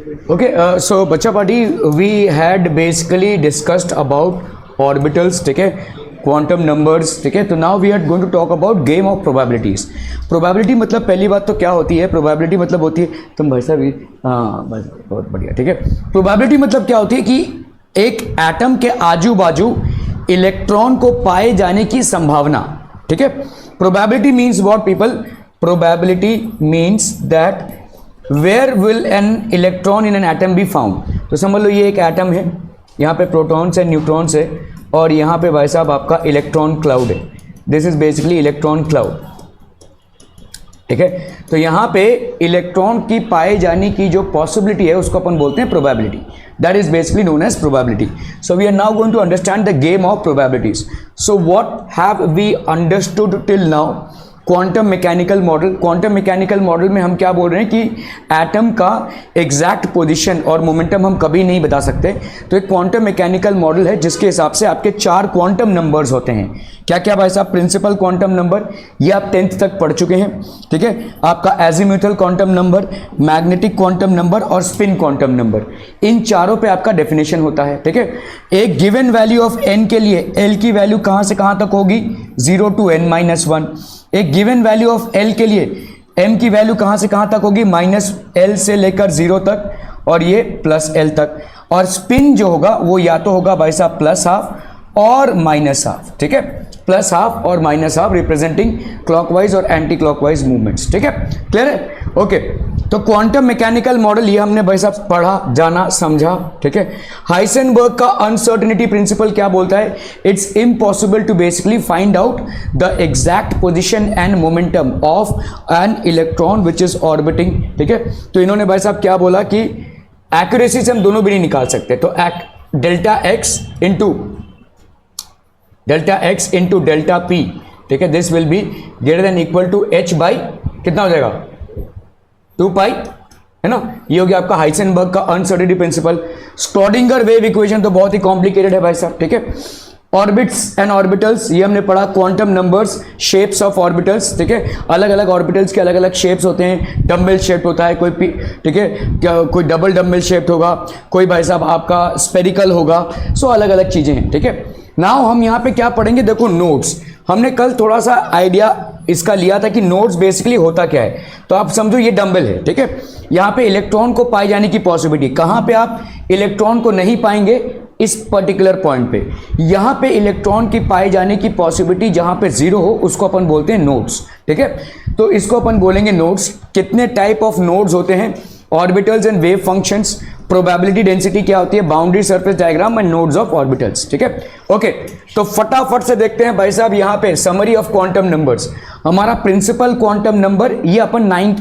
Okay, so बच्चा party we had basically discussed about orbitals, ठीक है, क्वांटम नंबर्स, ठीक है. तो now we are going to talk about game of probabilities. Probability मतलब पहली बात तो क्या होती है, प्रोबेबिलिटी मतलब होती है, तुम भाई साहब, हाँ बस बहुत बढ़िया, ठीक है. प्रोबेबिलिटी मतलब क्या होती है कि एक एटम के आजू बाजू इलेक्ट्रॉन को पाए जाने की संभावना, ठीक है. Probability means what people, probability means that where will an electron in an atom be found. तो समझ लो ये एक एटम है, यहाँ पे प्रोटॉन्स है, न्यूट्रॉन्स है, और यहाँ पे भाई साहब आपका इलेक्ट्रॉन क्लाउड है. This is basically electron cloud, ठीक है. तो यहाँ पे इलेक्ट्रॉन की पाए जाने की जो पॉसिबिलिटी है उसको अपन बोलते हैं probability. That is basically known as probability. So we are now going to understand the game of probabilities. So what have we understood till now? Quantum mechanical model. Quantum mechanical model में हम क्या बोल रहे हैं कि atom का exact position और momentum हम कभी नहीं बता सकते. तो एक क्वांटम मैकेनिकल मॉडल है जिसके हिसाब से आपके 4 क्वांटम नंबर्स होते हैं. क्या क्या भाई साहब? प्रिंसिपल क्वांटम नंबर, ये आप 10th तक पढ़ चुके हैं, ठीक है. आपका azimuthal quantum number, magnetic quantum number और स्पिन क्वांटम नंबर, इन चारों पे आपका डेफिनेशन होता है, ठीक है. एक गिवन वैल्यू ऑफ n के लिए l की वैल्यू कहां से कहां तक होगी? 0 to n-1. एक गिवन वैल्यू ऑफ l के लिए m की वैल्यू कहां से कहां तक होगी? -l से लेकर 0 तक, और ये +l तक. और स्पिन जो होगा वो या तो होगा भाई साहब +12 और -12, ठीक है. +12 और -12 रिप्रेजेंटिंग क्लॉकवाइज और एंटी क्लॉकवाइज मूवमेंट्स, ठीक है. क्लियर है? ओके. तो क्वांटम मैकेनिकल मॉडल ये हमने भाई साहब पढ़ा, जाना, समझा, ठीक है. हाइसेनबर्ग का अनसर्टेनिटी प्रिंसिपल क्या बोलता है? It's impossible to basically find out the exact position and momentum of an electron which is orbiting, ठीक है. तो इन्होंने भाई साहब क्या बोला कि एक्यूरेसी से हम दोनों भी नहीं निकाल सकते. तो delta x into delta p, ठीक है, this will be greater than equal to h by कितना हो जाएगा? 2 पाई, है ना. ये हो गया आपका हाइसेनबर्ग का uncertainty principle. Schrödinger wave equation तो बहुत ही कॉम्प्लिकेटेड है भाई साहब, ठीक है. ऑर्बिट्स एंड ऑर्बिटल्स, ये हमने पढ़ा. Quantum numbers, shapes of orbitals, ठीक है. अलग अलग ऑर्बिटल्स के अलग अलग शेप्स होते हैं. डम्बल शेप होता है कोई, ठीक है, कोई डबल डम्बल शेप्ड होगा, कोई भाई साहब आपका स्पेरिकल होगा. सो अलग अलग चीजें हैं, ठीक है. नाउ हम यहाँ पे क्या पढ़ेंगे? देखो नोड्स. हमने कल थोड़ा सा आइडिया इसका लिया था कि नोड्स बेसिकली होता क्या है. तो आप समझो ये डंबल है, ठीक है. यहाँ पे इलेक्ट्रॉन को पाए जाने की पॉसिबिलिटी, कहाँ पे आप इलेक्ट्रॉन को नहीं पाएंगे? इस पर्टिकुलर पॉइंट पे. यहाँ पे इलेक्ट्रॉन की पाए जाने की पॉसिबिलिटी जहाँ पे 0 हो उसको अपन बोलते हैं नोड्स, ठीक है. तो इसको अपन बोलेंगे नोड्स. कितने टाइप ऑफ नोड्स होते हैं? Orbitals and wave functions. Probability density क्या होती है? Boundary surface diagram end nodes of orbitals, ठीक है. ओके. तो फटाफट से देखते हैं भाई साहब यहाँ पे समरी ऑफ क्वांटम नंबर्स. हमारा प्रिंसिपल क्वांटम नंबर ये अपन 9th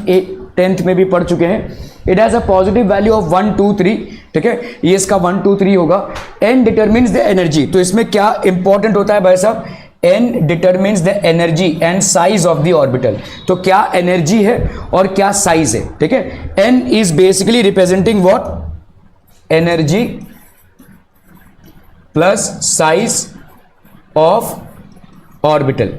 10th में भी पढ़ चुके हैं. It has a positive value of 1 2 3, ठीक है. ये इसका 1 2 3 होगा. n determines the energy. तो इसमें क्या इंपॉर्टेंट होता है भाई साहब? n determines the energy and size of the orbital. तो क्या एनर्जी है और क्या साइज है, ठीक है. n is basically representing what? Energy plus size of orbital,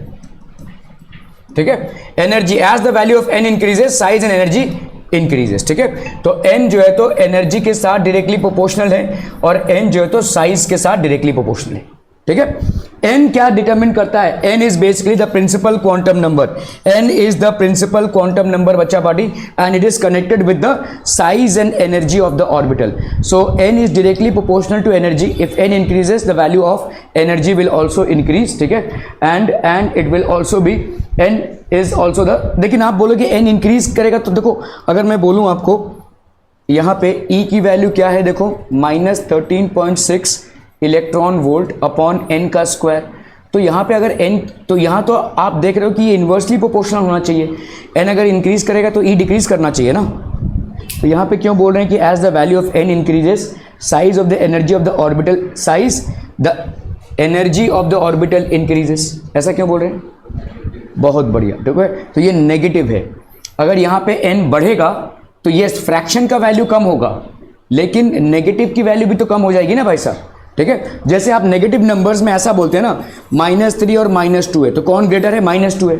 ठीक है. Energy as the value of n increases, size and energy increases, ठीक है. तो n जो है तो एनर्जी के साथ डायरेक्टली प्रोपोर्शनल है और n जो है तो साइज के साथ डायरेक्टली प्रोपोर्शनल है, ठीक है. n क्या डिटरमिन करता है? n is basically the principal quantum number. n is the principal quantum number बच्चा party, and it is connected with the size and energy of the orbital. So n is directly proportional to energy. If n increases the value of energy will also increase, ठीक है. And it will also be n is also the. लेकिन आप बोलोगे n increase करेगा, तो देखो अगर मैं बोलूं आपको यहाँ पे E की वैल्यू क्या है? देखो -13.6 इलेक्ट्रॉन वोल्ट अपॉन n का स्क्वायर. तो यहाँ पे अगर n, तो यहाँ तो आप देख रहे हो कि ये इन्वर्सली प्रोपोर्शनल होना चाहिए. n अगर इंक्रीज करेगा तो E डिक्रीज करना चाहिए ना. तो यहाँ पे क्यों बोल रहे हैं कि as the value of n increases, size of the energy of the orbital, size the energy of the orbital increases. ऐसा क्यों बोल रहे हैं? बहुत बढ़िया, ठीक है. तो ये नेगेटिव है. अगर यहाँ पे n बढ़ेगा तो ये फ्रैक्शन का वैल्यू कम होगा, लेकिन नेगेटिव की वैल्यू भी तो कम हो जाएगी ना भाई साहब, ठीक है. जैसे आप नेगेटिव नंबर्स में ऐसा बोलते हैं ना, -3 और -2 है, तो कौन ग्रेटर है? -2 है.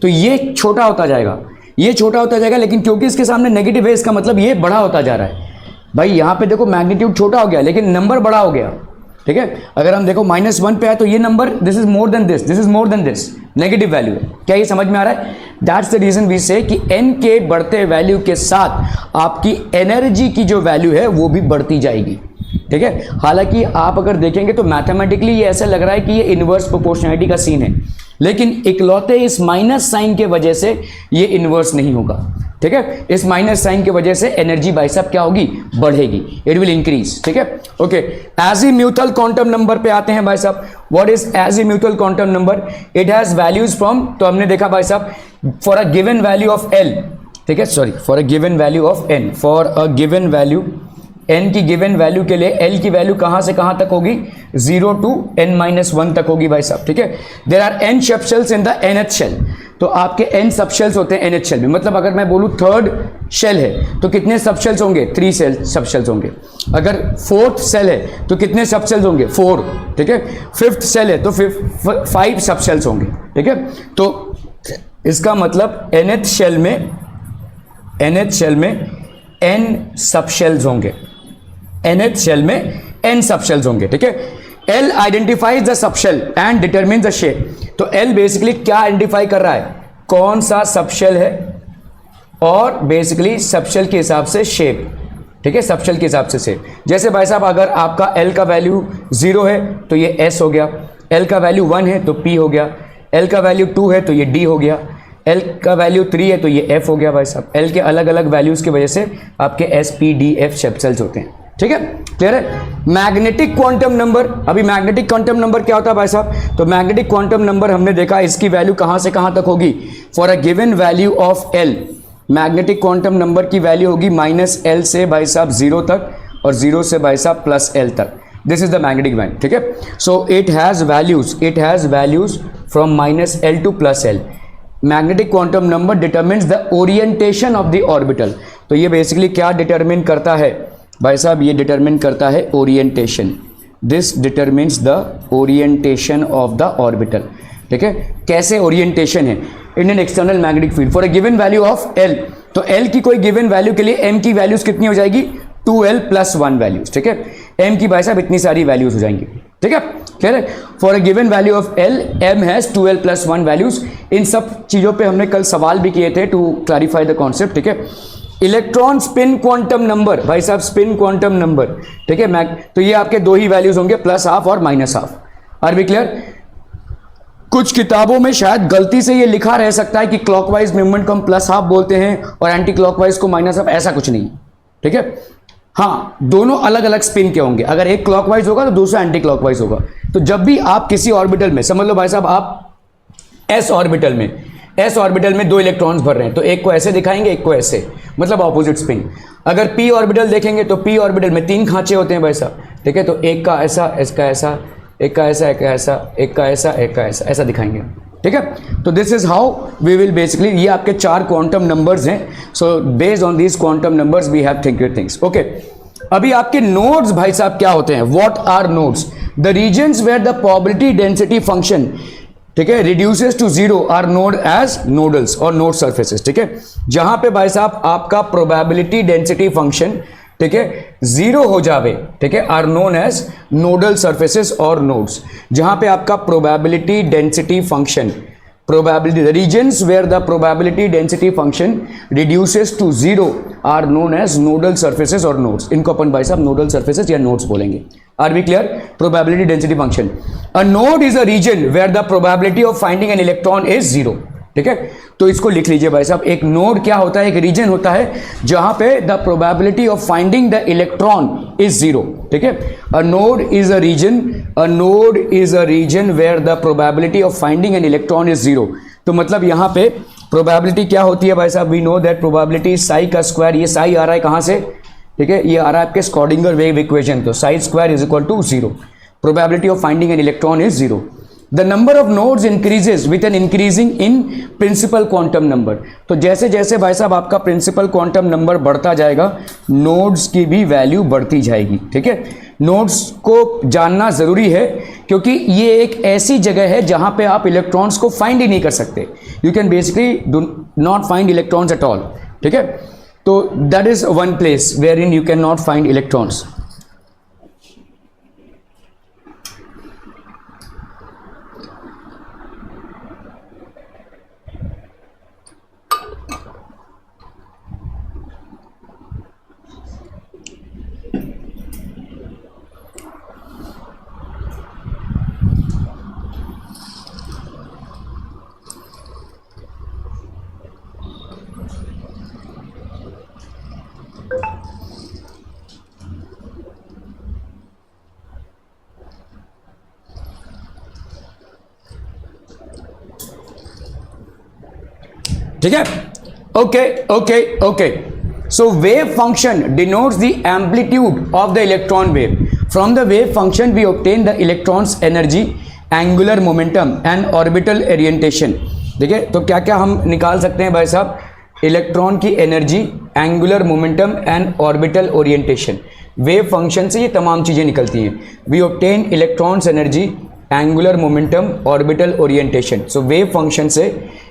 तो ये छोटा होता जाएगा, ये छोटा होता जाएगा, लेकिन क्योंकि इसके सामने नेगेटिव है इसका मतलब ये बड़ा होता जा रहा है. भाई यहाँ पे देखो मैग्नीट्यूड छोटा हो गया लेकिन नंबर बड़ा हो गया, ठीक है। अगर हम देखो -1 पे है तो ये number this is more than this, this is more than this, negative value है। क्या ये समझ में आ रहा है? दैट्स द रीजन वी से कि n के बढ़ते वैल्यू के साथ आपकी एनर्जी की जो वैल्यू है वो भी बढ़ती जाएगी, ठीक है। हालांकि आप अगर देखेंगे तो मैथमेटिकली ये ऐसा लग रहा है कि ये इनवर्स प्रोपोर्शनैलिटी का सीन है, लेकिन इकलौते इस माइनस साइन के वजह से ये इनवर्स नहीं होगा, ठीक है। इस माइनस साइन की वजह से एनर्जी भाई साहब क्या होगी? बढ़ेगी, इट विल इंक्रीज, ठीक है। ओके, एजीम्यूथल क्वांटम नंबर पे आते हैं भाई साहब। What is azimuthal quantum number? It has values from, तो हमने देखा भाई साहब for a given value of L, ठीक है, sorry for a given value of N, for a given value n की गिवन वैल्यू के लिए l की वैल्यू कहां से कहां तक होगी? 0 to n-1 तक होगी भाई साहब, ठीक है। There are n subshells in the nth shell, तो आपके n सबशेल्स होते हैं nth शेल में। मतलब अगर मैं बोलूं थर्ड शेल है तो कितने सबशेल्स होंगे? 3 सबशेल्स होंगे। अगर फोर्थ सेल है तो कितने सबशेल्स होंगे? 4, ठीक है। फिफ्थ सेल है तो 5 सबशेल्स होंगे, ठीक है। तो इसका मतलब nth शेल में n सबशेल्स होंगे, nth शेल में n सबशेल्स होंगे, ठीक है। L identifies the subshell and determine the shape. तो L बेसिकली क्या आइडेंटिफाई कर रहा है? कौन सा सबशेल है और बेसिकली सबशेल के हिसाब से शेप, ठीक है, सबशेल के हिसाब से शेप। जैसे भाई साहब अगर आपका L का वैल्यू 0 है तो ये S हो गया, L का वैल्यू 1 है तो P हो गया, L का वैल्यू 2 है तो ये D हो गया, L का वैल्यू 3 है तो ये F हो गया भाई साहब। L के अलग अलग वैल्यूज की वजह से आपके S, P, D, F subshells होते हैं, ठीक है, क्लियर है। मैग्नेटिक क्वांटम नंबर, अभी मैग्नेटिक क्वांटम नंबर क्या होता है भाई साहब? तो मैग्नेटिक क्वांटम नंबर हमने देखा इसकी वैल्यू कहां से कहां तक होगी? For a given value of L, magnetic quantum number की वैल्यू होगी -L से भाई साहब 0 तक और 0 से भाई साहब +L तक। This is the magnetic band, ठीक है। So it has values from -L to +L। Magnetic quantum number determines the orientation of the orbital. तो ये बेसिकली क्या डिटरमिन करता है भाई साहब? ये डिटरमिन करता है orientation. This determines the orientation of the orbital, ठीक है। कैसे ओरिएंटेशन है? In an external magnetic field for a given value of L। तो L की कोई गिवन वैल्यू के लिए M की वैल्यूज कितनी हो जाएगी? 2L + 1 वैल्यूज, ठीक है। M की भाई साहब इतनी सारी वैल्यूज हो जाएंगी, ठीक है, क्लियर है। For a given value of L, M has 2L + 1 values. इन सब चीजों पे हमने कल सवाल भी किए थे टू क्लैरिफाई द कॉन्सेप्ट, ठीक है। इलेक्ट्रॉन स्पिन क्वांटम नंबर, भाई साहब स्पिन क्वांटम नंबर, ठीक है। तो ये आपके 2 ही वैल्यूज होंगे, +½ और -½ आर बी क्लियर। कुछ किताबों में शायद गलती से ये लिखा रह सकता है कि क्लॉकवाइज मूवमेंट को हम +½ बोलते हैं और एंटी क्लॉकवाइज को -½ ऐसा कुछ नहीं, ठीक है। हाँ, दोनों अलग अलग स्पिन के होंगे। अगर एक क्लॉकवाइज होगा तो दूसरा एंटी क्लॉकवाइज होगा। तो जब भी आप किसी ऑर्बिटल में, समझ लो भाई साहब आप S ऑर्बिटल में 2 इलेक्ट्रॉन्स भर रहे हैं, तो एक को ऐसे दिखाएंगे, एक को ऐसे, मतलब ऑपोजिट स्पिन। अगर P ऑर्बिटल देखेंगे तो P ऑर्बिटल में 3 खांचे होते हैं भाई साहब, ठीक है। तो एक का ऐसा, इसका ऐसा, एक का ऐसा, एक का ऐसा, एक का ऐसा, एक का ऐसा, ऐसा दिखाएंगे, ठीक है। तो this is how we will basically, ये आपके 4 क्वांटम नंबर्स हैं। So based on these quantum numbers we have thinking things, okay. अभी आपके नोड्स भाई साहब क्या होते हैं? What are nodes? The regions where the probability density function, ठीक है, reduces to 0 are node as nodals और नोड सर्फेसेस, ठीक है। जहां पे भाई साहब आपका प्रोबेबिलिटी डेंसिटी फंक्शन, ठीक है, 0 हो जावे, ठीक है, are known as nodal surfaces और नोड्स। जहां पे आपका probability density function, probability, the regions where the probability density function reduces to 0 are known as nodal surfaces or nodes. इनको अपन भाई साहब nodal surfaces या nodes बोलेंगे। Are we clear? Probability density function. A node is a region where the probability of finding an electron is 0. ठीक है, तो इसको लिख लीजिए भाई साहब। एक नोड क्या होता है? एक रीजन होता है जहां पे the probability of finding the electron is 0, ठीक है। A node is a region where the probability of finding an electron is 0। तो मतलब यहां पे प्रोबेबिलिटी क्या होती है भाई साहब? We know that probability psi का स्क्वायर, ये साई आ रहा है कहां से? ठीक है, ये आ रहा है आपके स्क्रॉडिंगर वेव इक्वेशन। तो psi square is equal to 0, probability of finding an electron is 0। The number of nodes increases with an increasing in principal quantum number। तो जैसे जैसे भाई साहब आपका प्रिंसिपल क्वांटम नंबर बढ़ता जाएगा, नोड्स की भी वैल्यू बढ़ती जाएगी, ठीक है। नोड्स को जानना जरूरी है क्योंकि ये एक ऐसी जगह है जहां पे आप इलेक्ट्रॉन्स को फाइंड ही नहीं कर सकते। You can basically do not find electrons at all, ठीक है। तो that is one place wherein you can not find electrons. ठीक है. Okay okay okay. So wave function denotes the amplitude of the electron wave. From the wave function we obtain the electron's energy, angular momentum and orbital orientation. ठीक है, तो क्या क्या हम निकाल सकते हैं भाई साहब? इलेक्ट्रॉन की energy, angular momentum and orbital orientation. Wave function से ये तमाम चीजें निकलती हैं. We obtain electrons energy, angular momentum, orbital orientation. So wave function से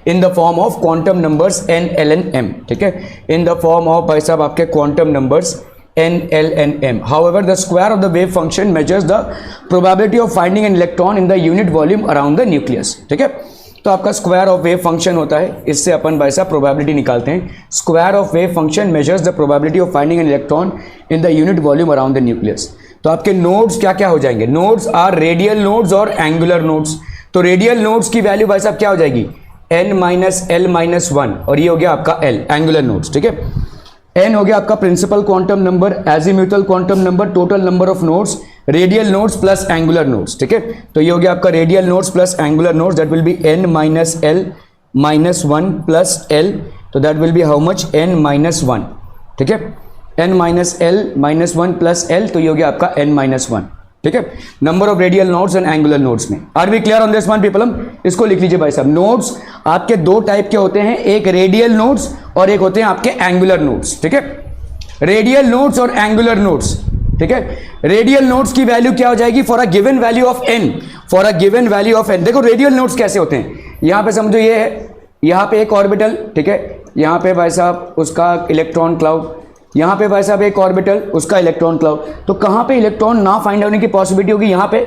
in the form of quantum numbers n l n m. ठीक है, इन द फॉर्म ऑफ भाई साहब आपके quantum numbers n l n m. However the square of the wave function measures the probability of finding an electron in the unit volume around the nucleus. ठीक है, तो आपका square of wave function होता है, इससे अपन भाई साहब probability निकालते हैं. Square of wave function measures the probability of finding an electron in the unit volume around the nucleus. तो आपके नोड्स क्या क्या हो जाएंगे? नोड्स आर रेडियल नोड्स और एंगुलर नोड्स. तो रेडियल नोड्स की वैल्यू भाई साहब क्या हो जाएगी? n minus l minus one, और ये हो गया आपका l, एंगुलर नोड्स. ठीक है, n हो गया आपका principal quantum number, azimuthal quantum number, total number of nodes, radial nodes plus angular nodes. ठीक है, तो ये हो गया आपका radial nodes plus angular nodes. That will be n minus l minus one plus l. तो that will be how much? n minus one. ठीक है, n minus l minus one plus l, तो ये हो गया आपका n माइनस वन. ठीक है, number of radial nodes and angular nodes में. Are we clear on this one people? हम इसको लिख लीजिए भाई साहब. नोड्स आपके दो टाइप के होते हैं, एक रेडियल नोड्स और एक होते हैं आपके एंगुलर नोड्स. ठीक है, रेडियल नोड्स और एंगुलर नोड्स. ठीक है, रेडियल नोड्स की वैल्यू क्या हो जाएगी? For a given value of n, for a given value of n. देखो रेडियल नोड्स कैसे होते हैं, यहां पे समझो ये है, यहां पे एक ऑर्बिटल. ठीक है, यहां पे भाई साहब उसका इलेक्ट्रॉन क्लाउड, यहां पे भाई साहब एक ऑर्बिटल, उसका इलेक्ट्रॉन क्लाउड. तो कहां पे इलेक्ट्रॉन ना फाइंड होने की पॉसिबिलिटी होगी? यहां पे.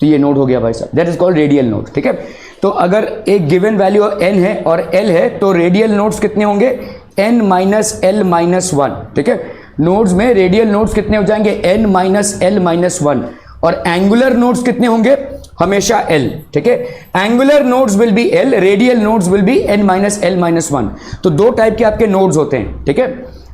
तो ये नोड हो गया भाई साहब, that is called radial node. ठीक है, तो अगर एक गिवन वैल्यू n है और l है, तो रेडियल नोड्स कितने होंगे? n minus l minus one. ठीक है, नोड्स में रेडियल नोड्स कितने हो जाएंगे? n minus l minus one. और एंगुलर नोड्स कितने होंगे? हमेशा l. ठीक है, angular nodes will be l, radial nodes will be n minus l minus one. तो दो टाइप के आपके नोड्स होते हैं. ठीक है,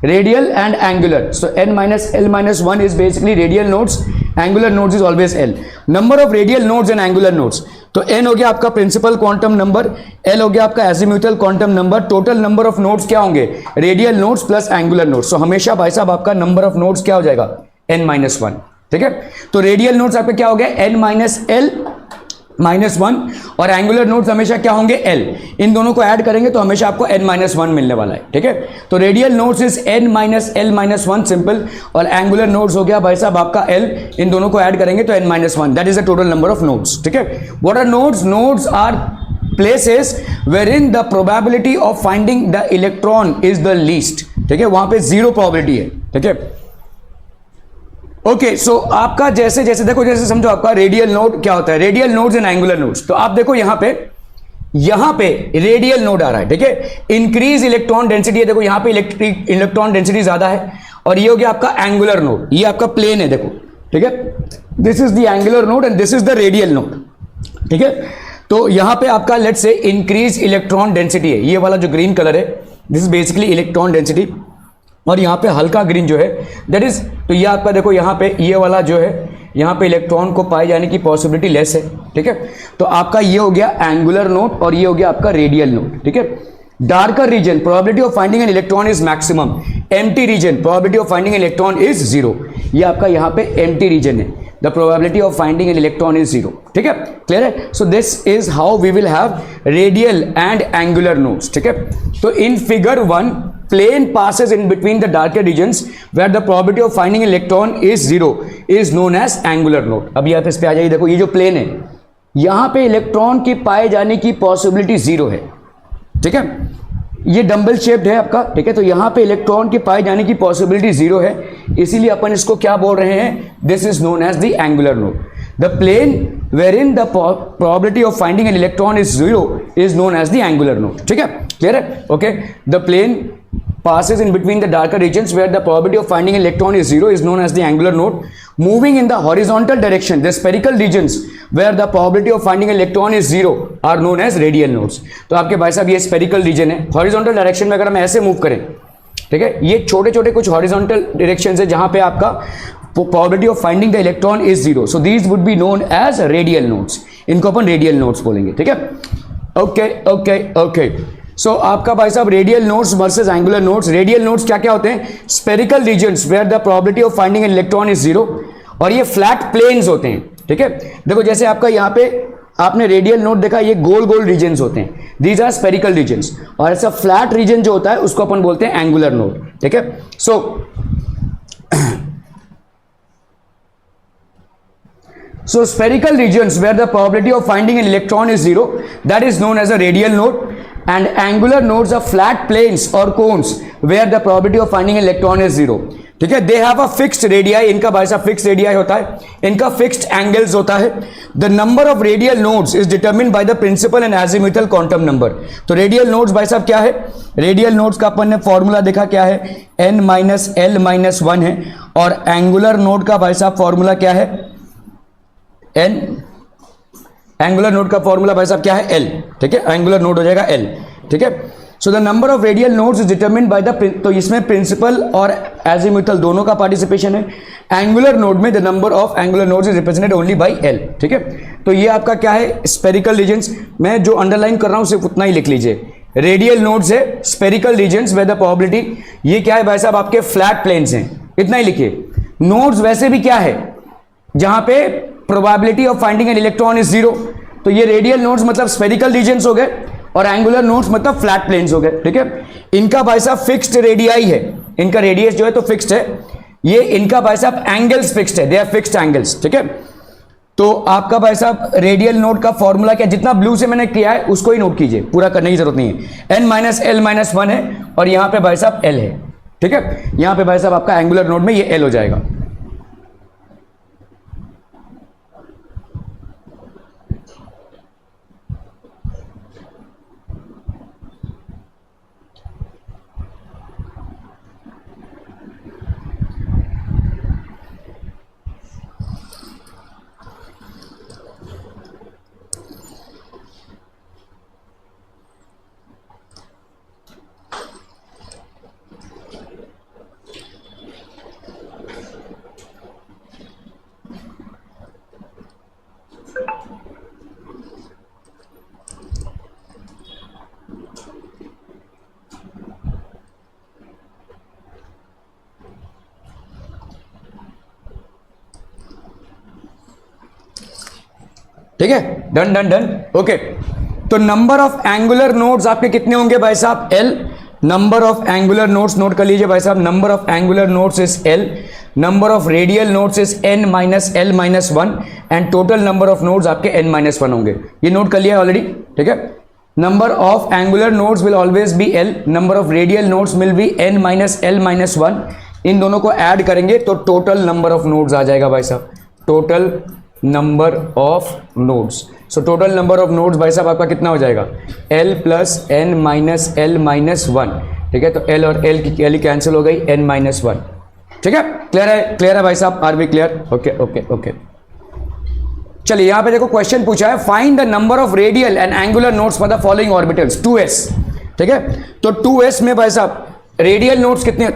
radial and angular. So n minus l minus one is basically radial nodes, angular nodes is always l. Number of radial nodes and angular nodes. तो n हो गया आपका प्रिंसिपल क्वांटम नंबर, l हो गया आपका azimuthal quantum number. Total number of nodes क्या होंगे? Radial nodes plus angular nodes. So हमेशा भाई साहब आपका नंबर ऑफ नोड्स क्या हो जाएगा? n minus one. ठीक है, तो रेडियल नोड्स आपका क्या हो गया? n minus l minus one, और एंगुलर नोड्स हमेशा क्या होंगे? l. इन दोनों को ऐड करेंगे तो हमेशा आपको n माइनस वन मिलने वाला है. ठीक है, तो radial nodes is n minus l minus one simple, और एंगुलर नोड्स हो गया भाई साहब आपका l. इन दोनों को ऐड करेंगे तो n minus one. That is the total number of nodes. ठीक है, what are nodes? Nodes are places wherein the probability of finding the electron is the least. ठीक है, वहां पे जीरो प्रोबेबिलिटी है. ठीक है, ओके. सो आपका जैसे जैसे देखो, जैसे समझो आपका रेडियल नोड क्या होता है? Radial nodes and angular nodes. तो आप देखो यहां पे रेडियल नोड आ रहा है. ठीक है, इंक्रीज इलेक्ट्रॉन डेंसिटी है. देखो यहां पे इलेक्ट्रॉन डेंसिटी ज्यादा है, और ये हो गया आपका एंगुलर नोड. ये आपका प्लेन है देखो. ठीक है, this is the angular node and this is the radial node. ठीक है, तो यहां पे आपका let's say increase electron density है. ये वाला जो ग्रीन कलर है, this is basically electron density, और यहाँ पे हल्का ग्रीन जो है दैट इज, तो ये आपका देखो यहाँ पे ये वाला जो है, यहाँ पे इलेक्ट्रॉन को पाए जाने की पॉसिबिलिटी लेस है. ठीक है, तो आपका ये हो गया एंगुलर नोड और ये हो गया आपका रेडियल नोड. ठीक है, darker region probability of finding an electron is maximum. Empty region probability of finding an electron is zero. ये आपका यहाँ पे एम्प्टी रीजन है. The probability of finding an electron is zero. ठीक है, क्लियर है? So this is how we will have radial and angular nodes. ठीक है, तो in figure 1 plane passes in between the darker regions where the probability of finding an electron is zero is known as angular node. अब यहाँ पे इस पे आ जाइए. देखो ये जो प्लेन है, यहाँ पे इलेक्ट्रॉन की पाए जाने की पॉसिबिलिटी जीरो है. ठीक है, ये डंबल शेप्ड है आपका, ठीक है। तो यहाँ पे इलेक्ट्रॉन के पाए जाने की पॉसिबिलिटी जीरो है, इसीलिए अपन इसको क्या बोल रहे हैं, this is known as the angular node. The plane wherein the probability of finding an electron is zero is known as the angular node, ठीक है, क्लियर है, okay. The plane passes in between the darker regions where the probability of finding an electron is zero is known as the angular node. Moving in the horizontal direction, the spherical regions where the probability of finding an electron is zero are known as radial nodes. तो आपके भाई साहब ये spherical region है, horizontal direction में अगर हम ऐसे मूव करें, ठीक है, ये छोटे छोटे कुछ horizontal directions है जहां पे आपका probability of finding the electron is zero. So these would be known as radial nodes. इनको अपन radial nodes बोलेंगे, ठीक है, ओके ओके ओके। सो आपका भाई साहब radial nodes versus angular nodes, radial nodes क्या क्या होते हैं, spherical regions where the probability of finding an electron is zero, और ये फ्लैट प्लेन्स होते हैं, ठीक है। देखो जैसे आपका यहाँ पे आपने रेडियल नोड देखा, ये गोल गोल रीजन्स होते हैं, दीज आर स्पेरिकल रीजन्स, और ऐसा फ्लैट रीजन जो होता है उसको अपन बोलते हैं एंगुलर नोड, ठीक है। So spherical regions where the probability of finding an electron is zero, that is known as a radial node, and angular nodes are flat planes or cones where the probability of finding an electron is zero, ठीक है। They have a fixed radii, इनका भाई साहब fixed radii होता है, इनका fixed angles होता है। The number of radial nodes is determined by the principal and azimuthal quantum number। तो radial nodes भाई साहब क्या है, radial nodes का अपन ने फॉर्मूला देखा क्या है, n माइनस l माइनस 1 है, और एंगुलर नोड का भाई साहब फॉर्मूला क्या है, n, एंगुलर नोड का फॉर्मूला भाई साहब क्या है, l, ठीक है, एंगुलर नोड हो जाएगा l, ठीक है। So the number of radial nodes is determined by the, तो इसमें प्रिंसिपल और एजिमुथल दोनों का पार्टिसिपेशन है। एंगुलर नोड में the number of angular nodes is represented only by l, ठीक है। तो ये आपका क्या है, स्पेरिकल रीजन्स, मैं जो अंडरलाइन कर रहा हूं सिर्फ उतना ही लिख लीजिए, रेडियल नोड्स है, spherical regions with the probability, ये क्या है भाई साहब आपके फ्लैट प्लेन्स हैं, इतना ही लिखिए। नोड्स वैसे भी क्या है, जहां पे probability of finding an electron is zero, तो ये रेडियल नोड्स मतलब स्फेरिकल रीजन्स हो गए, और एंगुलर नोड्स मतलब फ्लैट प्लेन्स हो गए, ठीक है। इनका भाई साहब फिक्स्ड रेडियाई है, इनका रेडियस जो है तो फिक्स्ड है, ये इनका भाई साहब एंगल्स फिक्स्ड है, दे आर फिक्स्ड एंगल्स, ठीक है। तो आपका भाई साहब रेडियल नोड का फॉर्मूला क्या, जितना ब्लू से मैंने किया है उसको ही नोट कीजिए, पूरा करने की जरूरत नहीं है। n माइनस एल माइनस 1 है, और यहां पे भाई साहब l है, ठीक है। यहां पे भाई साहब आपका एंगुलर नोड में ये l हो जाएगा। ठीक है, डन डन डन, ओके। तो नंबर ऑफ एंगुलर नोड्स आपके कितने होंगे भाई साहब, l, number of angular nodes note कर लीजिए भाई साहब, number of angular nodes is l, number of radial nodes is n minus l minus 1, and total number of nodes आपके n माइनस 1 होंगे, ये नोट कर लिया ऑलरेडी, ठीक है। Number of angular nodes will always be l, number of radial nodes will be n minus l minus 1, इन दोनों को add करेंगे तो टोटल नंबर ऑफ नोड्स आ जाएगा भाई साहब, total number of nodes. So total number of nodes भाई साहब आपका कितना हो जाएगा, l plus n minus l minus 1, ठीक है। तो l और l की l कैंसिल हो गई, n माइनस 1, ठीक है। क्लियर है भाई साहब, are be clear, okay okay okay. चलिए यहां पे देखो क्वेश्चन पूछा है, find the number of radial and angular nodes for the following orbitals 2s, ठीक है। तो 2s में भाई साहब रेडियल नोड्स कितने,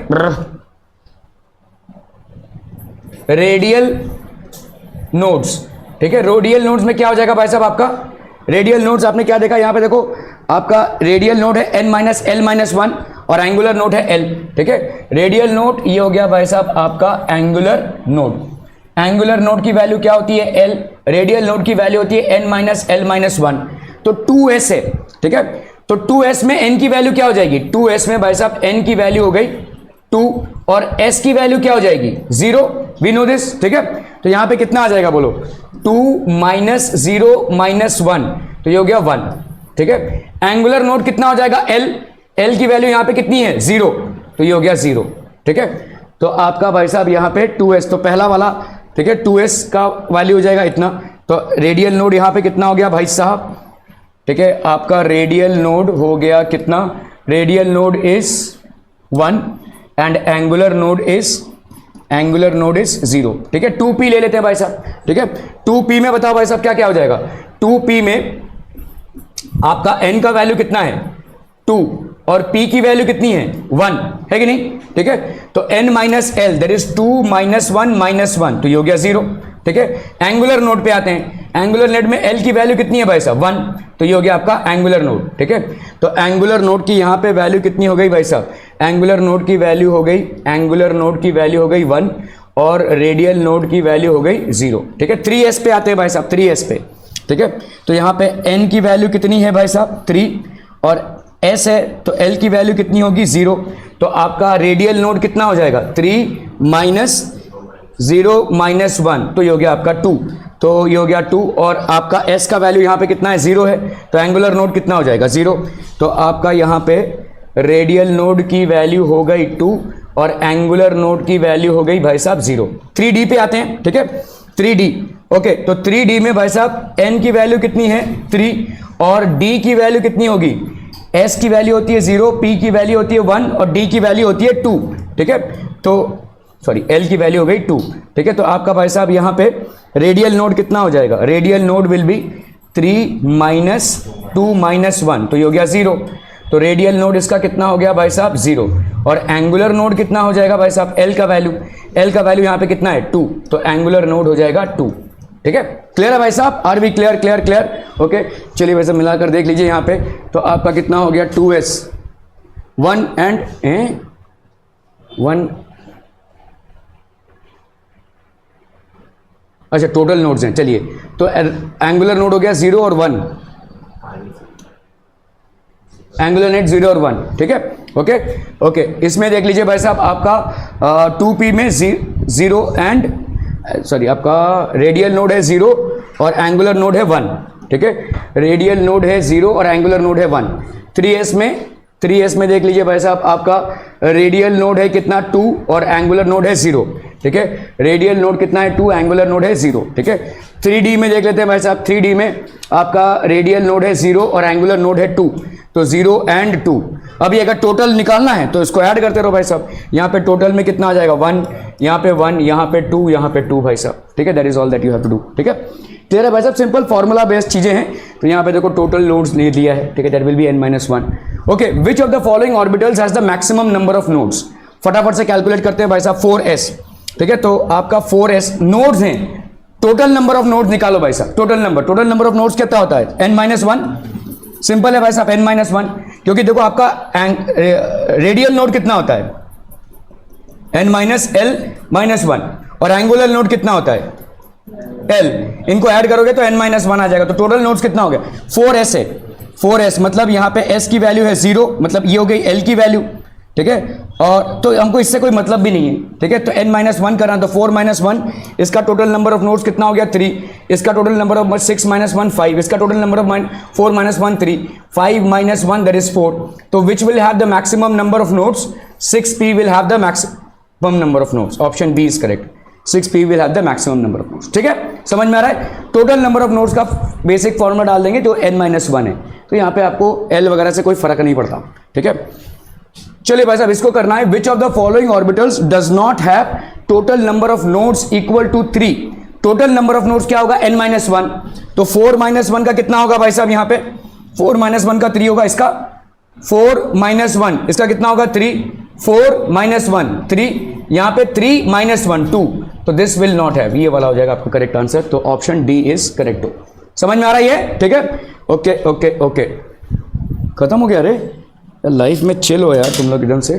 रेडियल नोड्स, ठीक है। रेडियल नोड्स में क्या हो जाएगा भाई साहब आपका, रेडियल नोड्स आपने क्या देखा, यहां पे देखो आपका रेडियल नोड है n माइनस l माइनस 1, और एंगुलर नोड है l, ठीक है। रेडियल नोड ये हो गया भाई साहब आपका एंगुलर नोड, एंगुलर नोड की वैल्यू क्या होती है l, रेडियल नोड की वैल्यू होती है n माइनस l माइनस 1, तो 2s है, ठीक है। तो 2s में n की वैल्यू क्या हो जाएगी, 2s में भाई साहब n की वैल्यू हो गई 2, और s की वैल्यू क्या हो जाएगी 0, वी नो दिस, ठीक है। तो यहां पे कितना आ जाएगा बोलो, 2 माइनस 0 माइनस 1, तो ये हो गया 1, ठीक है। एंगुलर नोड कितना हो जाएगा l, एल की वैल्यू यहाँ पे कितनी है 0, तो ये हो गया 0, ठीक है। तो आपका भाई साहब यहाँ पे 2s, तो पहला वाला ठीक है 2s का वैल्यू हो जाएगा इतना। तो रेडियल नोड यहाँ पे कितना हो गया भाई साहब, ठीक है, आपका रेडियल नोड हो गया कितना, radial node is 1 and angular node is 0, ठीक है। 2p ले लेते हैं भाई साहब, ठीक है। 2p में बताओ भाई साहब क्या क्या हो जाएगा, 2p में आपका n का वैल्यू कितना है 2 और p की वैल्यू कितनी है 1, है कि नहीं, ठीक है। तो n minus L that is 2 minus 1 minus 1, तो ये हो गया 0, ठीक है। एंगुलर नोड पे आते हैं, एंगुलर नोड में l की वैल्यू कितनी है भाई साहब 1, तो ये हो गया आपका एंगुलर नोड, ठीक है। तो एंगुलर नोड की यहाँ पे वैल्यू कितनी हो गई भाई साहब, एंगुलर नोड की वैल्यू हो गई 1 और रेडियल नोड की वैल्यू हो गई 0, ठीक है। 3s पे आते हैं भाई साहब, 3s पे, ठीक है। तो यहाँ पे n की वैल्यू कितनी है भाई साहब 3 और s है, तो l की वैल्यू कितनी होगी 0, तो आपका रेडियल नोड कितना हो जाएगा 3 माइनस 0 माइनस 1, तो ये हो गया आपका 2, तो ये हो गया 2 और आपका s का वैल्यू यहाँ पे कितना है 0 है, तो एंगुलर नोड कितना हो जाएगा 0, तो आपका यहाँ पे रेडियल नोड की वैल्यू हो गई 2 और एंगुलर नोड की वैल्यू हो गई भाई साहब 0। 3D पे आते हैं, ठीक है, 3D, ओके। तो 3D में भाई साहब n की वैल्यू कितनी है 3 और d की वैल्यू कितनी होगी, s की वैल्यू होती है 0, p की वैल्यू होती है 1 और d की वैल्यू होती है 2, ठीक है। तो सॉरी l की वैल्यू हो गई 2, ठीक है। तो आपका भाई साहब यहाँ पे रेडियल नोड कितना हो जाएगा, radial node will be 3 minus 2 minus 1, तो ये हो गया 0, तो रेडियल नोड इसका कितना हो गया भाई साहब 0 और एंगुलर नोड कितना हो जाएगा भाई साहब l का वैल्यू यहाँ पे कितना है 2, तो एंगुलर नोड हो जाएगा 2, ठीक है। क्लियर है भाई साहब, आर वी क्लियर, ओके। चलिए वैसे मिलाकर देख लीजिए यहाँ पे, तो आपका कितना हो गया 2s 1 एंड 1, अच्छा टोटल नोड्स हैं, चलिए। तो एंगुलर नोड हो गया 0 और 1, एंगुलर नेट 0 और 1, ठीक है, ओके। इसमें देख लीजिए भाई साहब आपका 2p में 0 एंड सॉरी आपका रेडियल नोड है 0 और एंगुलर नोड है 1, ठीक है। रेडियल नोड है 0 और एंगुलर नोड है 1। 3s में देख लीजिए भाई साहब आपका रेडियल नोड है कितना 2 और एंगुलर नोड है 0, ठीक है। रेडियल नोड कितना है 2, एंगुलर नोड है 0, ठीक है। 3D में देख लेते हैं भाई साहब, 3D में आपका रेडियल नोड है 0 और एंगुलर नोड है 2, तो 0 एंड 2। अभी अगर टोटल निकालना है तो इसको ऐड करते रहो भाई साहब, यहाँ पे टोटल में कितना आ जाएगा 1, यहाँ पे 1, यहाँ पे 2, यहाँ पे 2 भाई साहब, ठीक है। That is all that you have to do, ठीक है। क्लियर है भाई साहब, सिंपल फॉर्मूला बेस्ड चीजें हैं। तो यहाँ पे देखो टोटल नोड्स ले दिया है, ठीक है, that will B n-1, okay. Which of the following orbitals has the maximum number of nodes, फटाफट से कैलकुलेट करते हैं भाई साहब 4s, ठीक है। तो आपका 4s नोड्स हैं, टोटल नंबर ऑफ नोड्स निकालो भाई साहब, टोटल नंबर ऑफ नोड्स कितना होता है n-1, सिंपल है भाई साहब n-1, क्योंकि देखो आपका रेडियल नोड कितना होता है n-l-1 और एंगुलर नोड कितना होता है l, इनको ऐड करोगे तो n-1 आ जाएगा। तो टोटल नोड्स कितना हो गया 4s है, 4s मतलब यहाँ पे s की वैल्यू है 0, मतलब ये हो गई l की वैल्यू, ठीक है। और तो हमको इससे कोई मतलब भी नहीं है, ठीक है। तो n-1 करना, तो 4 - 1, इसका टोटल नंबर ऑफ नोड्स कितना हो गया 3, इसका टोटल नंबर ऑफ 6 - 1 5, इसका total number of 4 - 1 3, 5 - 1 that is 4। तो which will have the maximum number of nodes, 6p will have the maximum number of nodes, option B is correct, 6p will have the maximum number of nodes, ठीक है। समझ में आ रहा है, total number of nodes का basic formula डाल देंगे जो n-1 है, तो यहाँ पे आपको l वगैरह से कोई फर्क नहीं पड़ता, ठीक है। चलिए भाई साहब इसको करना है, which of the following orbitals does not have total number of nodes equal to 3, total number of nodes क्या होगा n-1, तो 4 - 1 का कितना होगा भाई साहब, यहाँ पे 4 - 1 का 3 होगा, इसका 4 - 1 इसका कितना होगा 3, 4 - 1 3, यहाँ पे 3 - 1 2, तो दिस विल नॉट हैव, ये वाला हो जाएगा आपका करेक्ट आंसर, तो ऑप्शन डी इज करेक्ट। हो समझ में आ रहा है, ठीक है, ओके। खत्म हो गया, अरे लाइफ में चिल हो यार तुम लोग एकदम से।